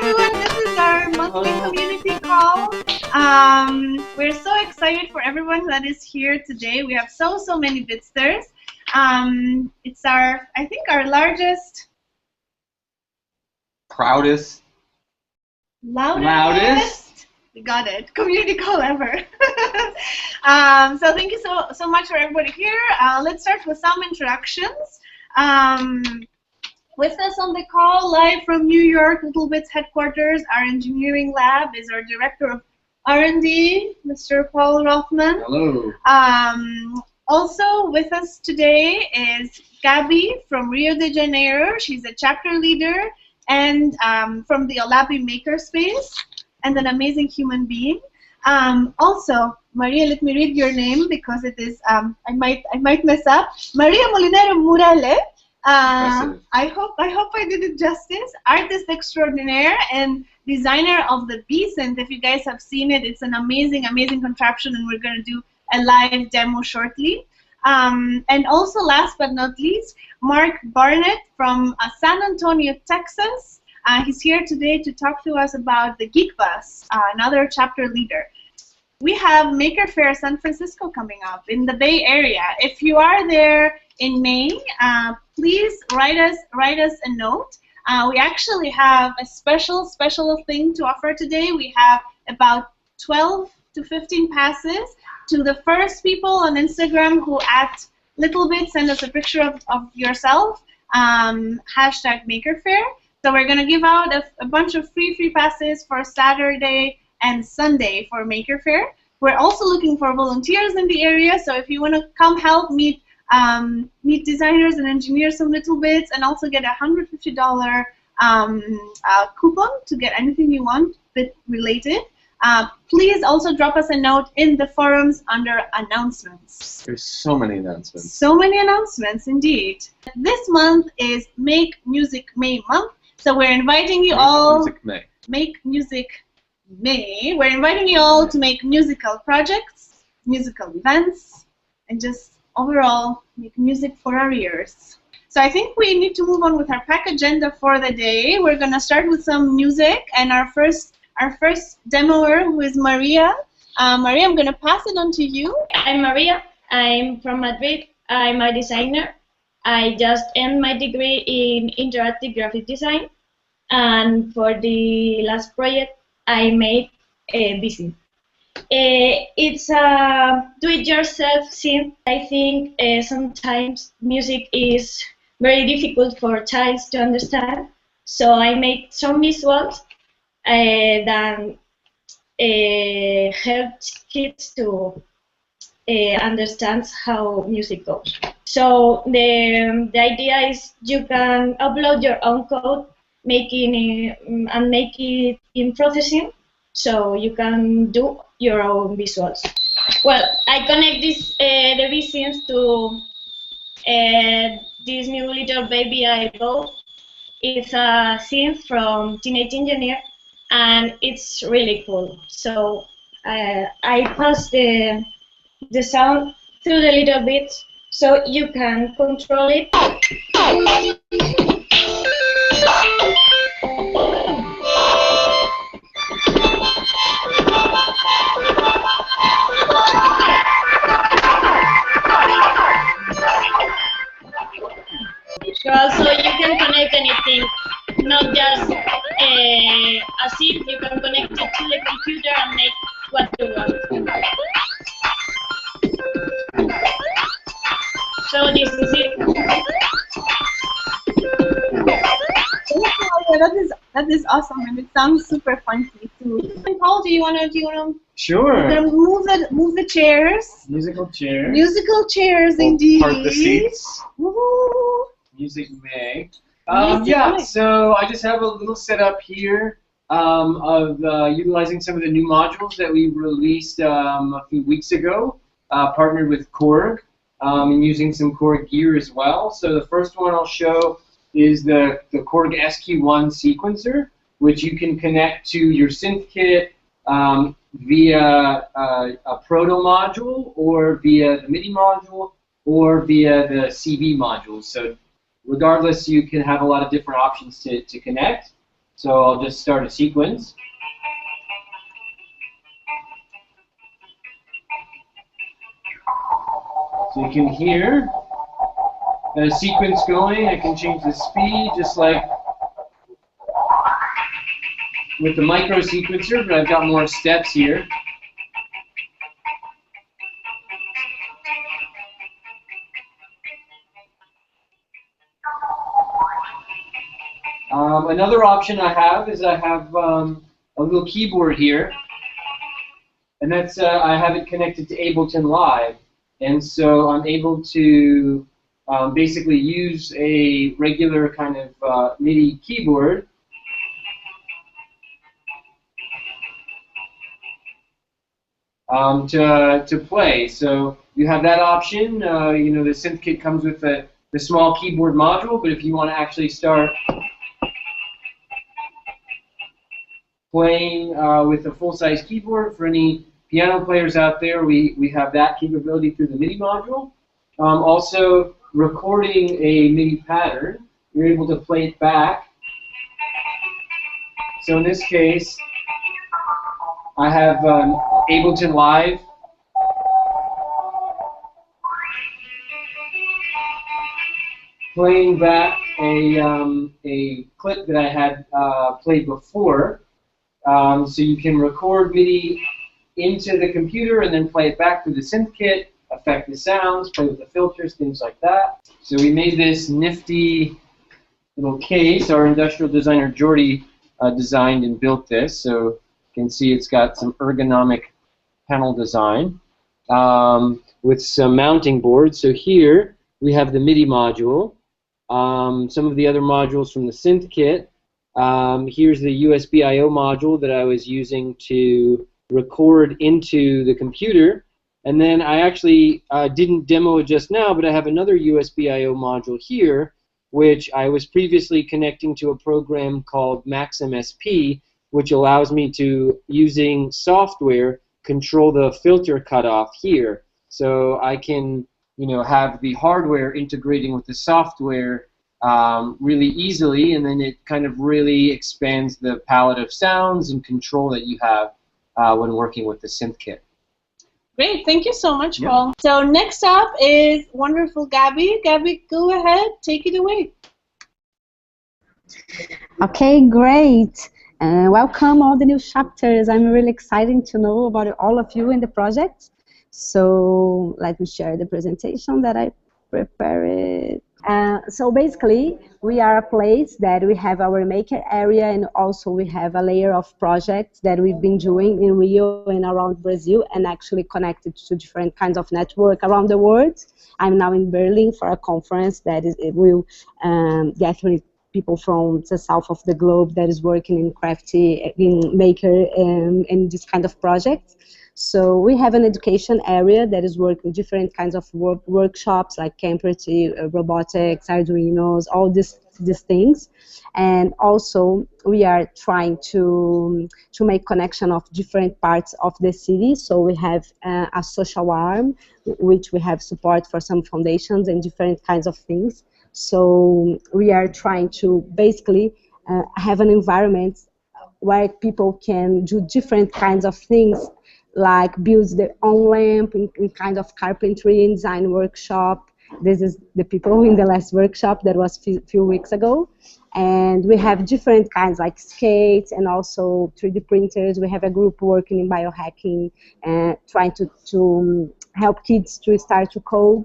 everyone, this is our monthly community call. We're so excited for everyone that is here today. We have so many bitSTARS. It's I think our largest, proudest, loudest, we got it, community call ever. So thank you so much for everybody here. Let's start with some introductions. With us on the call, live from New York, littleBits headquarters, our engineering lab is our director of R&D, Mr. Paul Rothman. Hello. Also with us today is Gabby from Rio de Janeiro. She's a chapter leader and from the Olabi Makerspace, and an amazing human being. Also, Maria, let me read your name because it is I might mess up. Maria Molinero Murale. I hope I did it justice. Artist extraordinaire and designer of the Beacon. If you guys have seen it, it's an amazing contraption, and we're going to do a live demo shortly. And also, last but not least, Mark Barnett from San Antonio, Texas. He's here today to talk to us about the Geek Bus, another chapter leader. We have Maker Faire San Francisco coming up in the Bay Area. If you are there in May, please write us a note. We actually have a special thing to offer today. We have about 12 to 15 passes to the first people on Instagram who at littleBits send us a picture of yourself, hashtag Maker Faire. So we're going to give out a bunch of free passes for Saturday and Sunday for Maker Faire. We're also looking for volunteers in the area, so if you want to come help meet designers and engineers from littleBits, and also get a $150 coupon to get anything you want bit related. Please also drop us a note in the forums under announcements. There's so many announcements. So many announcements, indeed. This month is Make Music May month, so we're inviting you all. Make Music May. We're inviting you all to make musical projects, musical events, and just overall make music for our ears. So I think we need to move on with our pack agenda for the day. We're going to start with some music, and our first demoer, who is Maria. Maria, I'm going to pass it on to you. I'm Maria. I'm from Madrid. I'm a designer. I just ended my degree in interactive graphic design, and for the last project I made a Beacon. It's a do-it-yourself synth. I think sometimes music is very difficult for childs to understand, so I made some visuals that help kids to understand how music goes. So the idea is you can upload your own code, make it in processing, so you can do your own visuals. Well, I connect the Beacons to this new little baby I bought. It's a synth from Teenage Engineer, and it's really cool. So I pass the sound through the little bits so you can control it. So also you can connect anything, not just a synth. You can connect it to the computer and make what you want. So this is it. That is awesome, and it sounds super funky too. And Paul, do you wanna? Sure. Move the chairs. Musical chairs. Musical chairs, indeed. Park the seats. Woohoo! Music May. Yeah. So I just have a little setup here of utilizing some of the new modules that we released a few weeks ago. Partnered with Korg and using some Korg gear as well. So the first one I'll show is the Korg SQ1 sequencer, which you can connect to your synth kit via a proto module, or via the MIDI module, or via the CV module. So regardless, you can have a lot of different options to connect. So I'll just start a sequence. So you can hear a sequence going. I can change the speed just like with the micro sequencer, but I've got more steps here. Another option I have is I have a little keyboard here, and that's I have it connected to Ableton Live, and so I'm able to basically use a regular kind of MIDI keyboard to play. So you have that option. You know, the synth kit comes with the small keyboard module, but if you want to actually start playing with a full-size keyboard, for any piano players out there, we have that capability through the MIDI module. Also, recording a MIDI pattern, you're able to play it back. So in this case, I have Ableton Live. Playing back a clip that I had played before. So you can record MIDI into the computer and then play it back through the synth kit, affect the sounds, play with the filters, things like that. So we made this nifty little case. Our industrial designer Jordy designed and built this. So you can see it's got some ergonomic panel design with some mounting boards. So here we have the MIDI module, some of the other modules from the synth kit. Here's the USB I/O module that I was using to record into the computer. And then I actually didn't demo it just now, but I have another USB I/O module here, which I was previously connecting to a program called Maxim SP, which allows me to, using software, control the filter cutoff here. So I can, you know, have the hardware integrating with the software really easily, and then it kind of really expands the palette of sounds and control that you have when working with the synth kit. Great, thank you so much, Paul. So next up is wonderful Gabby. Gabby, go ahead, take it away. Okay, great. Welcome all the new chapters. I'm really excited to know about all of you in the project. So let me share the presentation that I prepared. So basically, we are a place that we have our maker area, and also we have a layer of projects that we've been doing in Rio and around Brazil, and actually connected to different kinds of network around the world. I'm now in Berlin for a conference that it will gather people from the south of the globe that is working in crafty, in maker, and this kind of projects. So we have an education area that is working with different kinds of workshops like Camperty, robotics, Arduinos, all these things. And also we are trying to make connection of different parts of the city. So we have a social arm, which we have support for some foundations and different kinds of things. So we are trying to basically have an environment where people can do different kinds of things, like build their own lamp in kind of carpentry and design workshop. This is the people in the last workshop that was few weeks ago. And we have different kinds like skates and also 3D printers. We have a group working in biohacking and trying to help kids to start to code.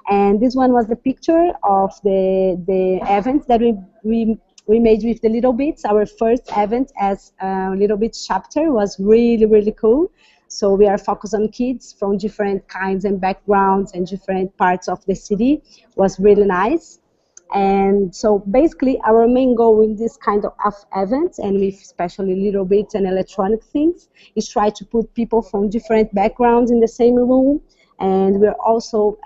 And this one was the picture of the event that we made with the littleBits. Our first event as littleBits chapter was really, really cool. So we are focused on kids from different kinds and backgrounds and different parts of the city. It was really nice. And so basically our main goal in this kind of events, and with especially littleBits and electronic things, is try to put people from different backgrounds in the same room. And we're also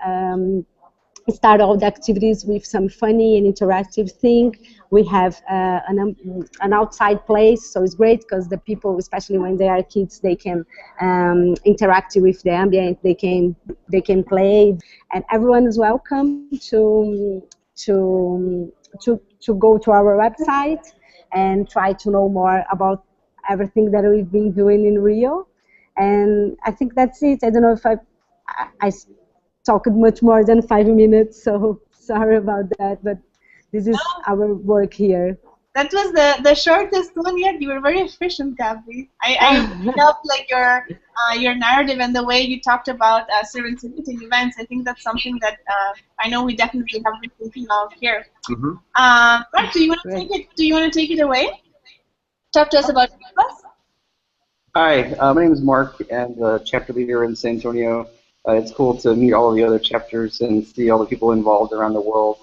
start all the activities with some funny and interactive thing. We have an outside place, so it's great because the people, especially when they are kids, they can interact with the ambient. They can play, and everyone is welcome to go to our website and try to know more about everything that we've been doing in Rio. And I think that's it. I don't know if I talked much more than 5 minutes, so sorry about that, but this is our work here. That was the shortest one yet. You were very efficient, Gabby. I loved like your narrative and the way you talked about serendipity events. I think that's something that I know we definitely have been thinking of here. Mark, do you want to take it? Do you want to take it away? Talk to us about us. Hi, my name is Mark, and chapter leader in San Antonio. It's cool to meet all of the other chapters and see all the people involved around the world.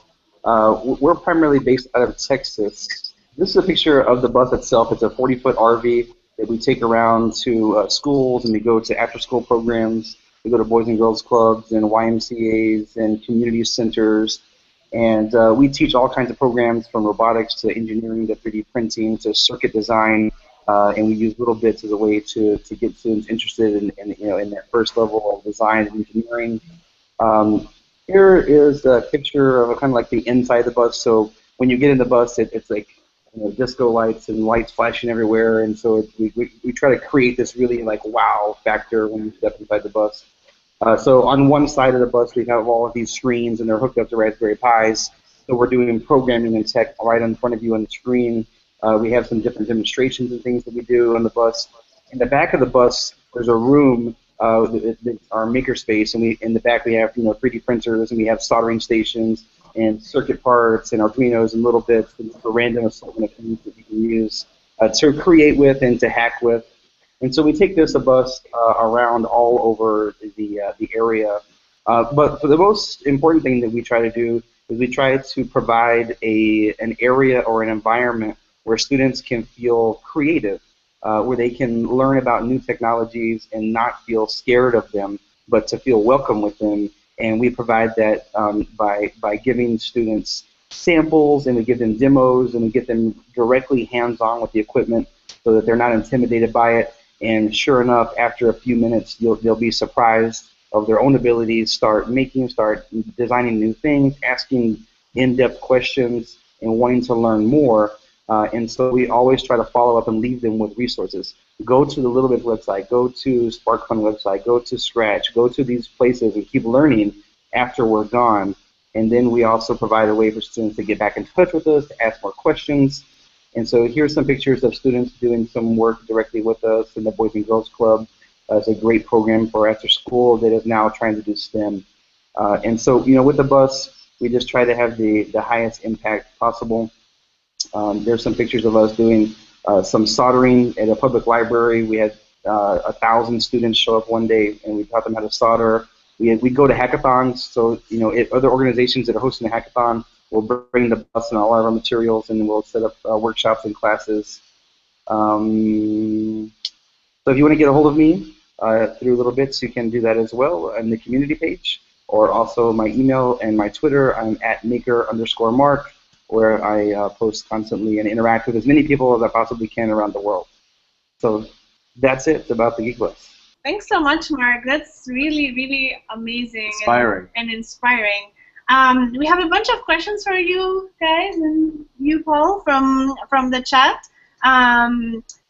We're primarily based out of Texas. This is a picture of the bus itself. It's a 40-foot RV that we take around to schools, and we go to after-school programs. We go to Boys and Girls Clubs and YMCAs and community centers. And we teach all kinds of programs from robotics to engineering to 3D printing to circuit design. And we use littleBits as a way to get students interested in that first level of design and engineering. Here is a picture of kind of like the inside of the bus. So when you get in the bus, it's like disco lights and lights flashing everywhere, and so we try to create this really like wow factor when you step inside the bus. So on one side of the bus, we have all of these screens, and they're hooked up to Raspberry Pis. So we're doing programming and tech right in front of you on the screen. We have some different demonstrations and things that we do on the bus. In the back of the bus, there's a room, our makerspace, and in the back we have 3D printers, and we have soldering stations and circuit parts and Arduinos and littleBits and a random assortment of things that you can use to create with and to hack with. And so we take this bus around all over the area. But for the most important thing that we try to do is we try to provide an area or an environment where students can feel creative, where they can learn about new technologies and not feel scared of them, but to feel welcome with them. And we provide that by giving students samples, and we give them demos, and we get them directly hands-on with the equipment so that they're not intimidated by it. And sure enough, after a few minutes, they'll be surprised of their own abilities, start designing new things, asking in-depth questions, and wanting to learn more. And so we always try to follow up and leave them with resources. Go to the littleBits website, go to SparkFun website, go to Scratch, go to these places and keep learning after we're gone. And then we also provide a way for students to get back in touch with us, to ask more questions. And so here's some pictures of students doing some work directly with us in the Boys and Girls Club. It's a great program for after school that is now trying to do STEM. And so, with the bus, we just try to have the highest impact possible. There's some pictures of us doing some soldering at a public library. We had 1,000 students show up one day, and we taught them how to solder. We go to hackathons, so other organizations that are hosting a hackathon will bring the bus and all of our materials, and we'll set up workshops and classes. So if you want to get a hold of me through littleBits, you can do that as well on the community page, or also my email and my Twitter. I'm at maker_Mark, where I post constantly and interact with as many people as I possibly can around the world. So that's it about the Geek Bus. Thanks so much, Mark. That's really, really amazing. Inspiring. And inspiring. We have a bunch of questions for you guys and you, Paul, from the chat.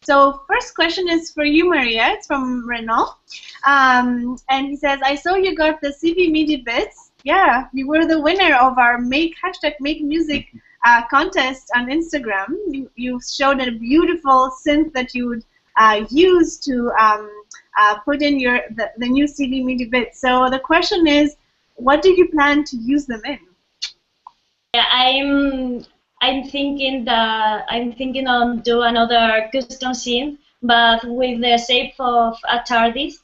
So first question is for you, Maria. It's from Renault. And he says, I saw you got the CV MIDI bits. Yeah, you were the winner of our #MakeMusic contest on Instagram. You showed a beautiful synth that you would use to put in the new CV MIDI bits. So the question is, what do you plan to use them in? Yeah, I'm thinking on do another custom scene, but with the shape of a TARDIS.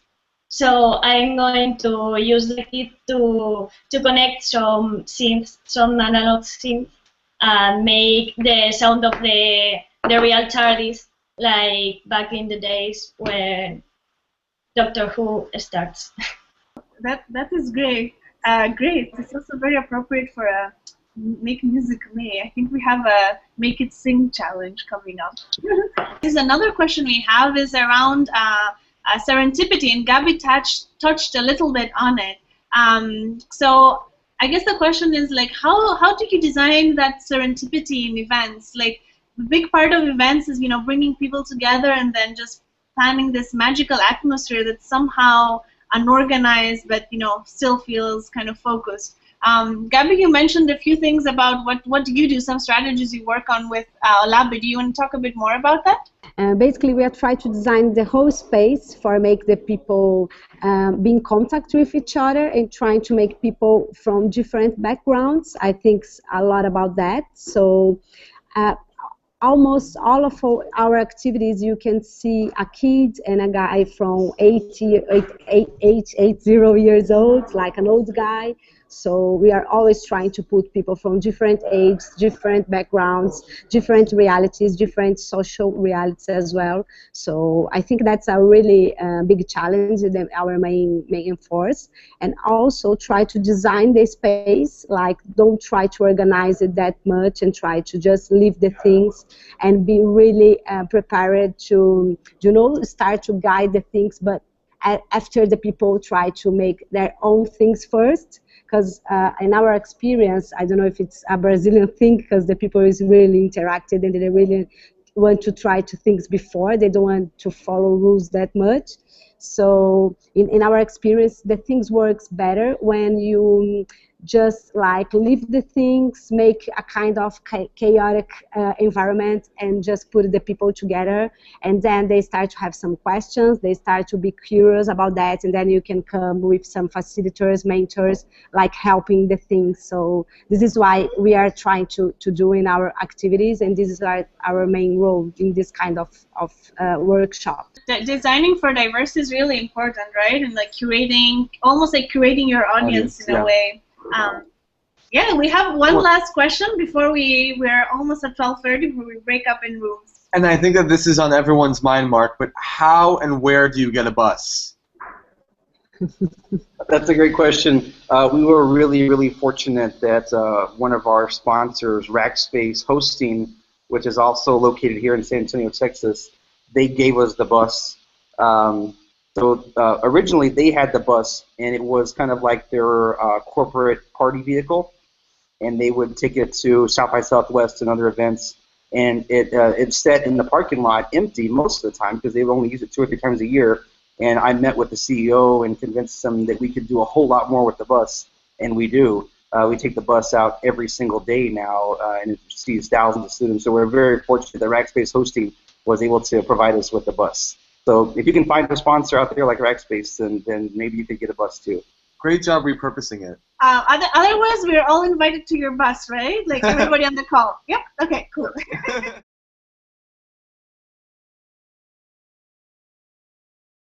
So I'm going to use the kit to connect some synths, some analog synths, and make the sound of the real TARDIS, like back in the days when Doctor Who starts. That is great. Great. It's also very appropriate for a Make Music May. I think we have a Make It Sing challenge coming up. There's another question we have is around serendipity, and Gabby touched a little bit on it. So I guess the question is like, how do you design that serendipity in events? Like, the big part of events is, bringing people together and then just planning this magical atmosphere that's somehow unorganized, but still feels kind of focused. Gabby, you mentioned a few things about what do you do, some strategies you work on with Olabi. Do you want to talk a bit more about that? Basically, we are trying to design the whole space for make the people be in contact with each other and trying to make people from different backgrounds. I think a lot about that. So almost all of our activities, you can see a kid and a guy from 80 years old, like an old guy. So we are always trying to put people from different ages, different backgrounds, different realities, different social realities as well. So I think that's a really big challenge, our main force. And also try to design the space, like don't try to organize it that much and try to just leave the things and be really prepared to, start to guide the things, but after the people try to make their own things first. Because in our experience, I don't know if it's a Brazilian thing, because the people is really interacted and they really want to try to things before. They don't want to follow rules that much. So in our experience, the things works better when you just like leave the things, make a kind of chaotic environment and just put the people together, and then they start to have some questions, they start to be curious about that, and then you can come with some facilitators, mentors, like helping the things. So this is why we are trying to do in our activities, and this is our main role in this kind of workshop. Designing for diversity is really important, right? And like almost like curating your audience in a way. Yeah, we have one last question before we're almost at 12:30 before we break up in rooms. And I think that this is on everyone's mind, Mark, but how and where do you get a bus? That's a great question. We were really, really fortunate that one of our sponsors, Rackspace Hosting, which is also located here in San Antonio, Texas, they gave us the bus. So originally they had the bus, and it was kind of like their corporate party vehicle, and they would take it to South by Southwest and other events, and it sat in the parking lot empty most of the time because they would only use it 2 or 3 times a year. And I met with the CEO and convinced them that we could do a whole lot more with the bus, and we do. We take the bus out every single day now, and it sees thousands of students. So we're very fortunate that Rackspace Hosting was able to provide us with the bus. So if you can find a sponsor out there like Rackspace, then maybe you could get a bus too. Great job repurposing it. Otherwise, we're all invited to your bus, right? Like everybody on the call. Yep. Okay. Cool.